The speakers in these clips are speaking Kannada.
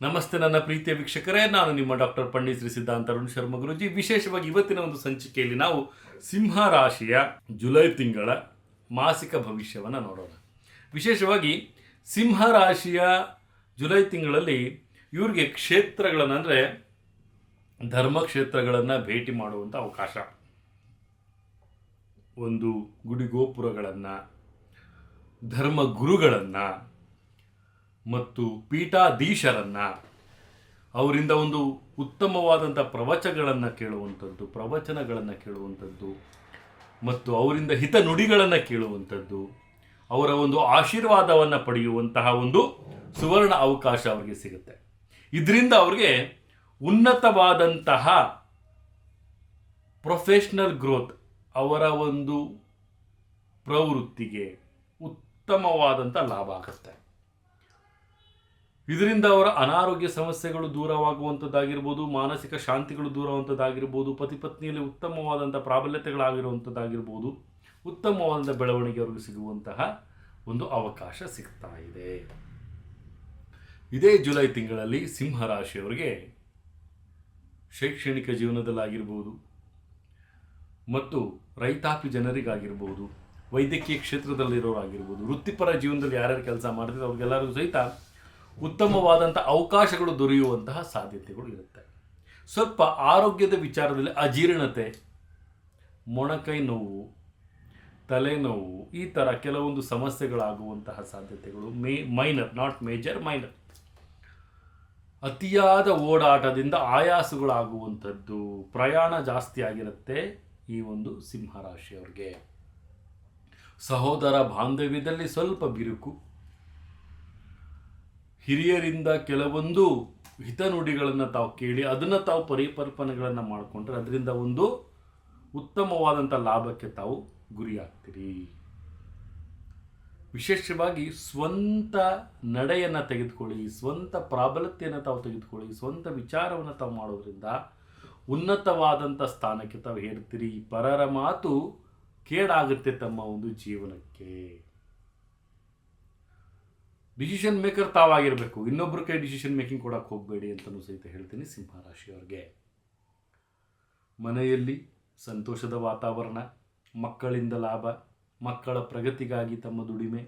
ನಮಸ್ತೆ ನನ್ನ ಪ್ರೀತಿಯ ವೀಕ್ಷಕರೇ, ನಾನು ನಿಮ್ಮ ಡಾಕ್ಟರ್ ಪಂಡಿತ್ ಶ್ರೀ ಸಿದ್ಧಾಂತ ಅರುಣ್ ಶರ್ಮ ಗುರುಜಿ. ವಿಶೇಷವಾಗಿ ಇವತ್ತಿನ ಒಂದು ಸಂಚಿಕೆಯಲ್ಲಿ ನಾವು ಸಿಂಹ ರಾಶಿಯ ಜುಲೈ ತಿಂಗಳ ಮಾಸಿಕ ಭವಿಷ್ಯವನ್ನು ನೋಡೋಣ. ವಿಶೇಷವಾಗಿ ಸಿಂಹ ರಾಶಿಯ ಜುಲೈ ತಿಂಗಳಲ್ಲಿ ಇವ್ರಿಗೆ ಕ್ಷೇತ್ರಗಳನ್ನು ಅಂದರೆ ಧರ್ಮಕ್ಷೇತ್ರಗಳನ್ನು ಭೇಟಿ ಮಾಡುವಂಥ ಅವಕಾಶ, ಒಂದು ಗುಡಿಗೋಪುರಗಳನ್ನು, ಧರ್ಮಗುರುಗಳನ್ನು ಮತ್ತು ಪೀಠಾಧೀಶರನ್ನು, ಅವರಿಂದ ಒಂದು ಉತ್ತಮವಾದಂಥ ಪ್ರವಚನಗಳನ್ನು ಕೇಳುವಂಥದ್ದು ಮತ್ತು ಅವರಿಂದ ಹಿತ ನುಡಿಗಳನ್ನು ಕೇಳುವಂಥದ್ದು, ಅವರ ಒಂದು ಆಶೀರ್ವಾದವನ್ನು ಪಡೆಯುವಂತಹ ಒಂದು ಸುವರ್ಣ ಅವಕಾಶ ಅವರಿಗೆ ಸಿಗುತ್ತೆ. ಇದರಿಂದ ಅವರಿಗೆ ಉನ್ನತವಾದಂತಹ ಪ್ರೊಫೆಷ್ನಲ್ ಗ್ರೋತ್, ಅವರ ಒಂದು ಪ್ರವೃತ್ತಿಗೆ ಉತ್ತಮವಾದಂಥ ಲಾಭ ಆಗುತ್ತೆ. ಇದರಿಂದ ಅವರ ಅನಾರೋಗ್ಯ ಸಮಸ್ಯೆಗಳು ದೂರವಾಗುವಂಥದ್ದಾಗಿರ್ಬೋದು, ಮಾನಸಿಕ ಶಾಂತಿಗಳು ದೂರವಾಗುವಂಥದ್ದಾಗಿರ್ಬೋದು, ಪತಿ ಪತ್ನಿಯಲ್ಲಿ ಉತ್ತಮವಾದಂಥ ಪ್ರಾಬಲ್ಯತೆಗಳಾಗಿರುವಂಥದ್ದಾಗಿರ್ಬೋದು, ಉತ್ತಮವಾದಂಥ ಬೆಳವಣಿಗೆ ಅವರಿಗೆ ಸಿಗುವಂತಹ ಒಂದು ಅವಕಾಶ ಸಿಗ್ತಾ ಇದೆ. ಇದೇ ಜುಲೈ ತಿಂಗಳಲ್ಲಿ ಸಿಂಹರಾಶಿಯವರಿಗೆ ಶೈಕ್ಷಣಿಕ ಜೀವನದಲ್ಲಾಗಿರ್ಬೋದು ಮತ್ತು ರೈತಾಪಿ ಜನರಿಗಾಗಿರ್ಬೋದು, ವೈದ್ಯಕೀಯ ಕ್ಷೇತ್ರದಲ್ಲಿರೋರಾಗಿರ್ಬೋದು, ವೃತ್ತಿಪರ ಜೀವನದಲ್ಲಿ ಯಾರ್ಯಾರು ಕೆಲಸ ಮಾಡ್ತಿದ್ರು ಅವ್ರಿಗೆಲ್ಲರಿಗೂ ಸಹಿತ ಉತ್ತಮವಾದಂಥ ಅವಕಾಶಗಳು ದೊರೆಯುವಂತಹ ಸಾಧ್ಯತೆಗಳು ಇರುತ್ತೆ. ಸ್ವಲ್ಪ ಆರೋಗ್ಯದ ವಿಚಾರದಲ್ಲಿ ಅಜೀರ್ಣತೆ, ಮೊಣಕೈ ನೋವು, ತಲೆನೋವು, ಈ ಥರ ಕೆಲವೊಂದು ಸಮಸ್ಯೆಗಳಾಗುವಂತಹ ಸಾಧ್ಯತೆಗಳು ಮೈನರ್, ನಾಟ್ ಮೇಜರ್, ಮೈನರ್. ಅತಿಯಾದ ಓಡಾಟದಿಂದ ಆಯಾಸಗಳಾಗುವಂಥದ್ದು, ಪ್ರಯಾಣ ಜಾಸ್ತಿ ಆಗಿರುತ್ತೆ ಈ ಒಂದು ಸಿಂಹರಾಶಿಯವ್ರಿಗೆ. ಸಹೋದರ ಬಾಂಧವ್ಯದಲ್ಲಿ ಸ್ವಲ್ಪ ಬಿರುಕು, ಹಿರಿಯರಿಂದ ಕೆಲವೊಂದು ಹಿತನುಡಿಗಳನ್ನು ತಾವು ಕೇಳಿ ಅದನ್ನು ತಾವು ಪರಿಕಲ್ಪನೆಗಳನ್ನು ಮಾಡಿಕೊಂಡ್ರೆ ಅದರಿಂದ ಒಂದು ಉತ್ತಮವಾದಂಥ ಲಾಭಕ್ಕೆ ತಾವು ಗುರಿಯಾಗ್ತೀರಿ. ವಿಶೇಷವಾಗಿ ಸ್ವಂತ ನಡೆಯನ್ನು ತೆಗೆದುಕೊಳ್ಳಿ, ಸ್ವಂತ ಪ್ರಾಬಲ್ಯತೆಯನ್ನು ತಾವು ತೆಗೆದುಕೊಳ್ಳಿ, ಸ್ವಂತ ವಿಚಾರವನ್ನು ತಾವು ಮಾಡೋದ್ರಿಂದ ಉನ್ನತವಾದಂಥ ಸ್ಥಾನಕ್ಕೆ ತಾವು ಹೇರ್ತೀರಿ. ಪರರ ಮಾತು ಕೇಡಾಗುತ್ತೆ ತಮ್ಮ ಒಂದು ಜೀವನಕ್ಕೆ. ಡಿಸಿಷನ್ ಮೇಕರ್ ತಾವಾಗಿರಬೇಕು, ಇನ್ನೊಬ್ಬರ ಕೈ ಡಿಸಿಷನ್ ಮೇಕಿಂಗ್ ಕೊಡೋಕ್ಕೆ ಹೋಗಬೇಡಿ ಅಂತಲೂ ಸಹಿತ ಹೇಳ್ತೀನಿ ಸಿಂಹರಾಶಿಯವ್ರಿಗೆ. ಮನೆಯಲ್ಲಿ ಸಂತೋಷದ ವಾತಾವರಣ, ಮಕ್ಕಳಿಂದ ಲಾಭ, ಮಕ್ಕಳ ಪ್ರಗತಿಗಾಗಿ ತಮ್ಮ ದುಡಿಮೆ,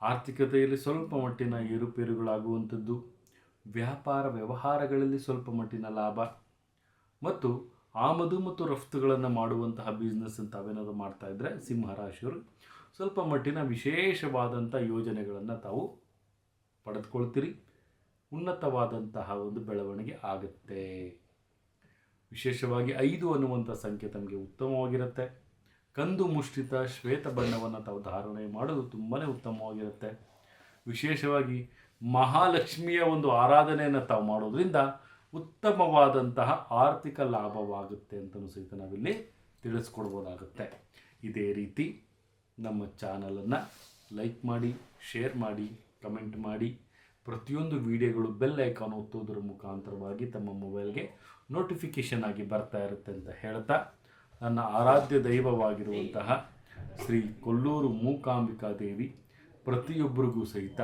ಆರ್ಥಿಕತೆಯಲ್ಲಿ ಸ್ವಲ್ಪ ಮಟ್ಟಿನ ಏರುಪೇರುಗಳಾಗುವಂಥದ್ದು, ವ್ಯಾಪಾರ ವ್ಯವಹಾರಗಳಲ್ಲಿ ಸ್ವಲ್ಪ ಮಟ್ಟಿನ ಲಾಭ ಮತ್ತು ಆಮದು ಮತ್ತು ರಫ್ತುಗಳನ್ನು ಮಾಡುವಂತಹ ಬಿಸ್ನೆಸ್ ತಾವೇನಾದರೂ ಮಾಡ್ತಾ ಇದ್ದರೆ ಸಿಂಹರಾಶಿಯವರು ಸ್ವಲ್ಪ ಮಟ್ಟಿನ ವಿಶೇಷವಾದಂಥ ಯೋಜನೆಗಳನ್ನು ತಾವು ಪಡೆದುಕೊಳ್ತೀರಿ. ಉನ್ನತವಾದಂತಹ ಒಂದು ಬೆಳವಣಿಗೆ ಆಗುತ್ತೆ. ವಿಶೇಷವಾಗಿ 5 ಅನ್ನುವಂಥ ಸಂಖ್ಯೆ ತಮಗೆ ಉತ್ತಮವಾಗಿರುತ್ತೆ. ಕಂದು ಮುಷ್ಟಿತ ಶ್ವೇತ ಬಣ್ಣವನ್ನು ತಾವು ಧಾರಣೆ ಮಾಡೋದು ತುಂಬಾ ಉತ್ತಮವಾಗಿರುತ್ತೆ. ವಿಶೇಷವಾಗಿ ಮಹಾಲಕ್ಷ್ಮಿಯ ಒಂದು ಆರಾಧನೆಯನ್ನು ತಾವು ಮಾಡೋದ್ರಿಂದ ಉತ್ತಮವಾದಂತಹ ಆರ್ಥಿಕ ಲಾಭವಾಗುತ್ತೆ ಅಂತಲೂ ಸಹಿತ ನಾವಿಲ್ಲಿ ತಿಳಿಸ್ಕೊಡ್ಬೋದಾಗುತ್ತೆ. ಇದೇ ರೀತಿ ನಮ್ಮ ಚಾನಲನ್ನು ಲೈಕ್ ಮಾಡಿ, ಶೇರ್ ಮಾಡಿ, ಕಮೆಂಟ್ ಮಾಡಿ, ಪ್ರತಿಯೊಂದು ವಿಡಿಯೋಗಳು ಬೆಲ್ ಐಕಾನ್ ಒತ್ತೋದ್ರ ಮುಖಾಂತರವಾಗಿ ತಮ್ಮ ಮೊಬೈಲ್ಗೆ ನೋಟಿಫಿಕೇಷನ್ ಆಗಿ ಬರ್ತಾ ಇರುತ್ತೆ ಅಂತ ಹೇಳ್ತಾ, ನನ್ನ ಆರಾಧ್ಯ ದೈವವಾಗಿರುವಂತಹ ಶ್ರೀ ಕೊಲ್ಲೂರು ಮೂಕಾಂಬಿಕಾ ದೇವಿ ಪ್ರತಿಯೊಬ್ಬರಿಗೂ ಸಹಿತ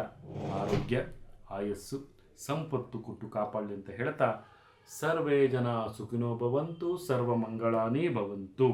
ಆರೋಗ್ಯ, ಆಯಸ್ಸು, ಸಂಪತ್ತು ಕೊಟ್ಟು ಕಾಪಾಡಲಿ ಅಂತ ಹೇಳ್ತಾ, ಸರ್ವೇ ಜನ ಸುಖಿನೋ ಭವಂತು, ಸರ್ವಮಂಗಳಾನಿ ಭವಂತು.